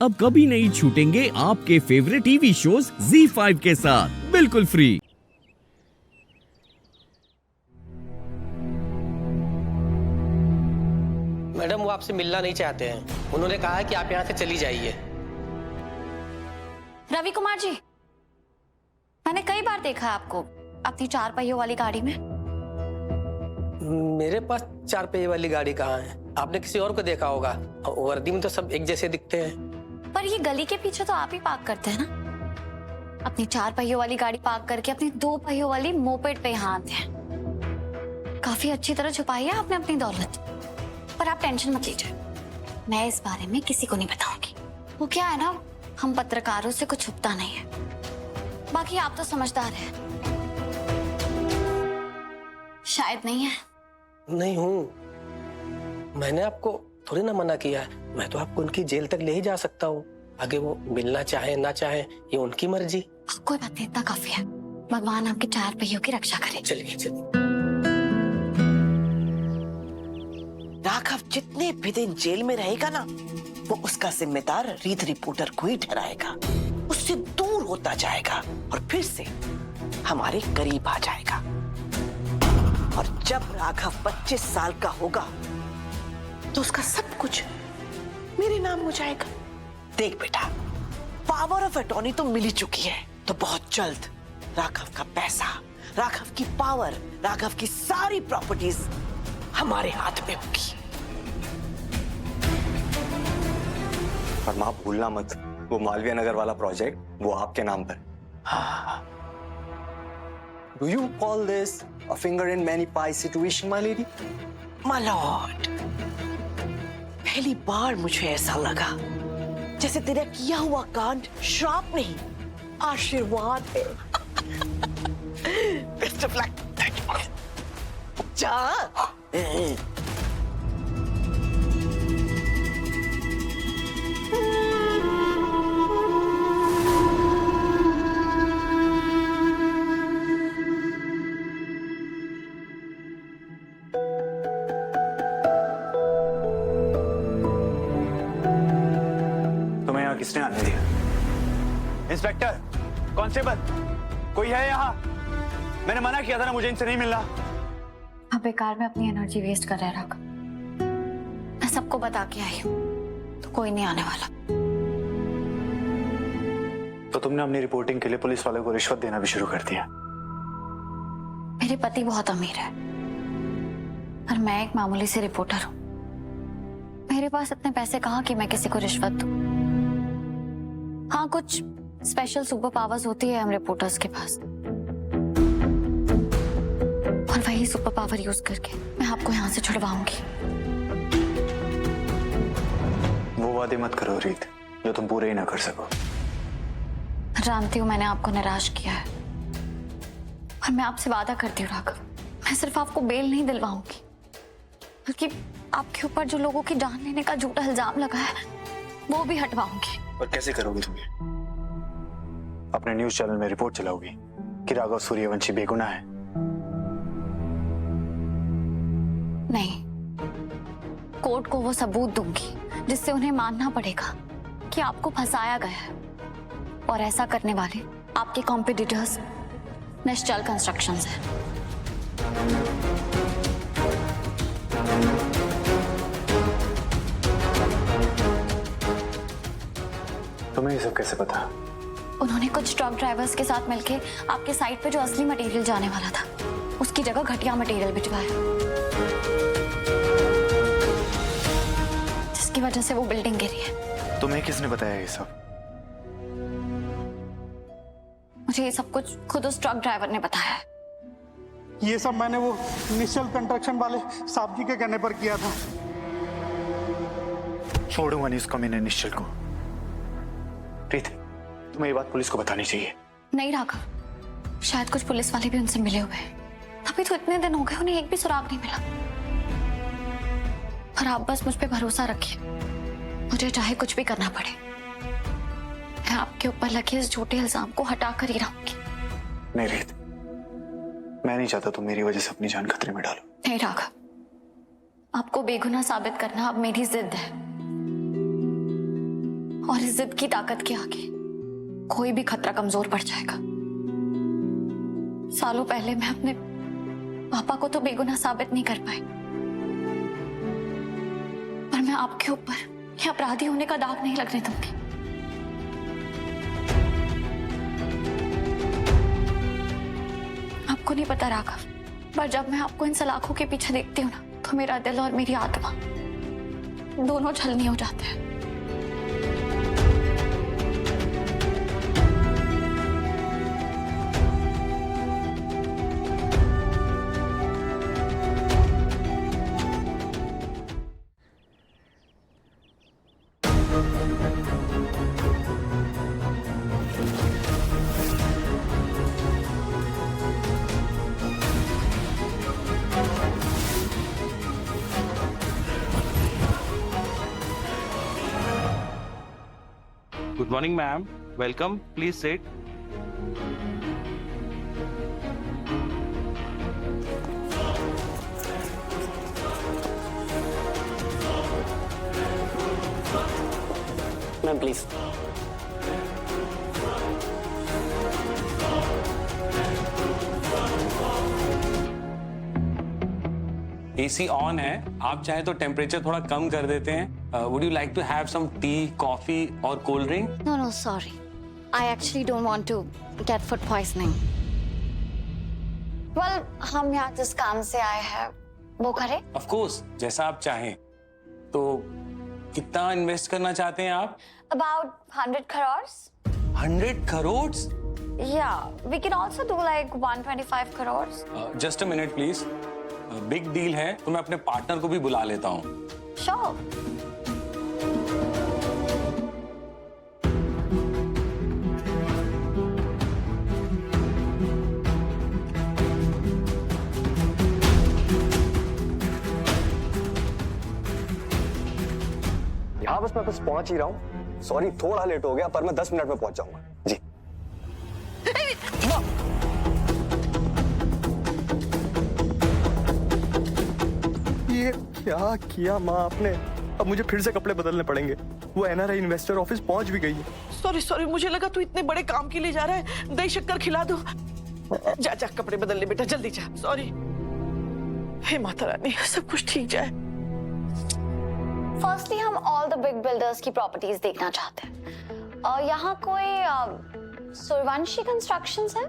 अब कभी नहीं छूटेंगे आपके फेवरेट टीवी शोज ZEE5 के साथ बिल्कुल फ्री। मैडम वो आपसे मिलना नहीं चाहते हैं। उन्होंने कहा है कि आप यहाँ से चली जाइए। रवि कुमार जी, मैंने कई बार देखा है आपको अपनी 4 पहियों वाली गाड़ी में। मेरे पास 4 पहिए वाली गाड़ी कहाँ है? आपने किसी और को देखा होगा। वर्दी में तो सब एक जैसे दिखते हैं। पर ये गली के पीछे तो आप ही पार्क करते हैं ना। अपनी 4 पहियों वाली गाड़ी पार्क करके अपनी 2 पहियों वाली मोपेड पे यहाँ आते हैं। काफी अच्छी तरह छुपाई है आपने अपनी दौलत। पर आप टेंशन मत लीजिए, मैं इस बारे में किसी को नहीं बताऊंगी। वो क्या है ना, हम पत्रकारों से कुछ छुपता नहीं है। बाकी आप तो समझदार हैं। शायद नहीं है। नहीं हूँ। मैंने आपको थोड़ी ना मना किया है। मैं तो आपको उनकी जेल तक ले ही जा सकता हूँ। आगे वो मिलना चाहे ना चाहे ये उनकी मर्जी। कोई बात नहीं, इतना काफी है। भगवान आपके 4 पहियों की रक्षा करे। चलिए चलिए। राघव जितने भी दिन जेल में रहेगा ना, वो उसका जिम्मेदार रीत रिपोर्टर को ही ठहराएगा। उससे दूर होता जाएगा और फिर से हमारे करीब आ जाएगा। और जब राघव 25 साल का होगा तो उसका सब कुछ मेरे नाम हो जाएगा। देख बेटा, पावर ऑफ अटॉर्नी तो मिल ही चुकी है, तो बहुत जल्द राघव का पैसा, राघव की पावर, राघव की सारी प्रॉपर्टीज हमारे हाथ में होगी। और मां भूलना मत, वो मालवीय नगर वाला प्रोजेक्ट वो आपके नाम पर। Do you call this a finger in many pies situation, my lady? My lord, पहली बार मुझे ऐसा लगा जैसे तेरा किया हुआ कांड श्राप नहीं, आशीर्वाद है। Best of luck. Thank you. जा। तुम्हें यहाँ किसने आने दिया? इंस्पेक्टर, कांस्टेबल, कोई है यहाँ? मैंने मना किया था ना, मुझे इनसे नहीं मिलना। आप बेकार में अपनी एनर्जी वेस्ट कर रहे हैं राघव। मैं सबको बता के आई हूँ, तो कोई नहीं आने वाला। तो तुमने अपनी रिपोर्टिंग के लिए पुलिस वाले को रिश्वत देना भी शुरू कर दिया? मेरे पति बहुत अमीर है और मैं एक मामूली सी रिपोर्टर हूँ। मेरे पास इतने पैसे कहाँ कि मैं किसी को रिश्वत दूं। हाँ, कुछ स्पेशल सुपर पावर्स होती है हम रिपोर्टर्स के पास, और वही सुपर पावर यूज करके मैं आपको यहाँ से छुड़वाऊंगी। वो वादे मत करो रीत, जो तुम पूरे ही ना कर सको। जानती हूँ मैंने आपको निराश किया है, और मैं आपसे वादा करती हूँ राघव, मैं सिर्फ आपको बेल नहीं दिलवाऊंगी, बल्कि आपके ऊपर जो लोगों की जान लेने का झूठा इल्जाम लगा है वो भी हटवाऊंगी। और कैसे करोगी तुम ये? अपने न्यूज चैनल में रिपोर्ट चलाओगी कि राघव सूर्यवंशी बेगुनाह है? नहीं, कोर्ट को वो सबूत दूंगी जिससे उन्हें मानना पड़ेगा कि आपको फंसाया गया है, और ऐसा करने वाले आपके कॉम्पिटिटर्स निश्चल कंस्ट्रक्शंस हैं। तुम्हें ये सब कैसे पता? उन्होंने कुछ ट्रक ड्राइवर्स के साथ मिलके आपके साइट पे जो असली मटेरियल जाने वाला था उसकी जगह घटिया मटेरियल भिजवाया, जिसकी वजह से वो बिल्डिंग गिरी है। तुम्हें किसने बताया ये सब? मुझे ये सब कुछ खुद उस ट्रक ड्राइवर ने बताया है। ये सब मैंने वो निश्चल कंस्ट्रक्शन वाले साहब जी के कहने पर किया था। छोड़ूंगा नहीं उसको, मैंने निश्चल को। प्रीत, तुम्हें ये बात पुलिस को बतानी चाहिए। नहीं राघव, शायद कुछ पुलिस वाले भी उनसे मिले हुए हैं, अभी तो इतने दिन हो गए उन्हें एक भी सुराग नहीं मिला। और आप बस मुझ पे भरोसा रखिए, मुझे चाहे कुछ भी करना पड़े, मैं आपके ऊपर लगे इस झूठे इल्जाम को हटा कर ही रहूंगी। नहीं रीत, मैं नहीं चाहता तुम मेरी वजह से अपनी जान खतरे में डालो। नहीं राघव, आपको बेगुनाह साबित करना अब मेरी जिद है। और इस जिद की ताकत के आगे कोई भी खतरा कमजोर पड़ जाएगा। सालों पहले मैं अपने पापा को तो बेगुनाह साबित नहीं कर पाई, पर मैं आपके ऊपर ये अपराधी होने का दाग नहीं लगने दूंगी। आपको नहीं पता राघव, पर जब मैं आपको इन सलाखों के पीछे देखती हूँ ना, तो मेरा दिल और मेरी आत्मा दोनों छलनी हो जाते हैं। Good morning, ma'am. Welcome. Please sit. Ma'am please. AC on है, आप चाहे तो टेम्परेचर थोड़ा कम कर देते हैं। Would you like to have some tea, coffee और cold drink? No, no, sorry. I actually don't want to get food poisoning. Well, हम यहाँ जिस काम से आए हैं वो करें? ऑफ कोर्स, जैसा आप चाहें। तो कितना इन्वेस्ट करना चाहते हैं आप? About 100 crores? 100 crore? Yeah, we can also do like 125 crores. Just a minute please. Big deal है, तो मैं अपने पार्टनर को भी बुला लेता हूँ। Sure. यहाँ बस मैं बस पहुंच ही रहा हूँ। सॉरी थोड़ा लेट हो गया, पर मैं 10 मिनट में पहुंच जाऊंगा जी। ये क्या किया माँ आपने? अब मुझे फिर से कपड़े बदलने पड़ेंगे। वो एनआरआई इन्वेस्टर ऑफिस पहुंच भी गई है। सॉरी, मुझे लगा तू इतने बड़े काम के लिए जा रहा है। दही शक्कर खिला दो। जा कपड़े बदल ले बेटा, जल्दी जा। सॉरी। हे माता रानी, सब कुछ ठीक जाए। फर्स्टली हम ऑल द बिग बिल्डर्स की प्रॉपर्टीज देखना चाहते हैं। यहाँ कोई सूर्यवंशी कंस्ट्रक्शंस है,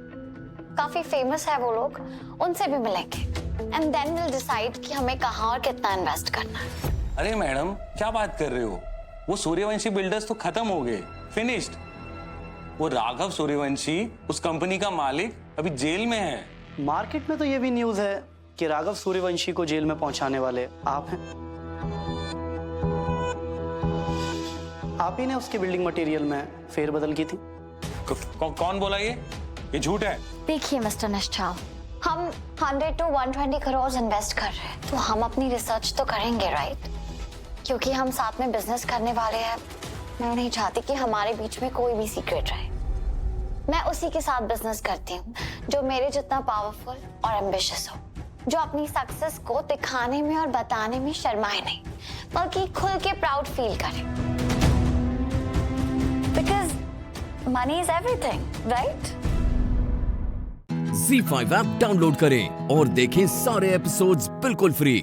काफी फेमस है वो लोग, उनसे भी मिलेंगे। एंड देन विल डिसाइड कि हमें कहाँ और कितना इन्वेस्ट करना है। अरे मैडम, क्या बात कर रहे हो? वो सूर्यवंशी बिल्डर्स तो खत्म हो गए, फिनिश्ड। वो राघव सूर्यवंशी, उस कंपनी का मालिक, अभी जेल में है। मार्केट में तो ये भी न्यूज है कि राघव सूर्यवंशी को जेल में पहुंचाने वाले आप हैं। आप ही ने उसकी बिल्डिंग मटेरियल में फेरबदल की थी। कौन बोला ये झूठ है। देखिए मिस्टर निश्चल, हम 100 to 120 करोड़ इन्वेस्ट कर रहे हैं, तो हम अपनी रिसर्च तो करेंगे, राइट? क्योंकि हम साथ में बिजनेस करने वाले हैं। मैं नहीं चाहती कि हमारे बीच में कोई भी सीक्रेट रहे। मैं उसी के साथ बिजनेस करती हूँ जो मेरे जितना पावरफुल और एम्बिशियस हो, जो अपनी सक्सेस को दिखाने में और बताने में शर्माए नहीं, बल्कि खुल के प्राउड फील करे। Because money is everything, right? Z5 app download करें और देखें सारे एपिसोड्स बिल्कुल फ्री।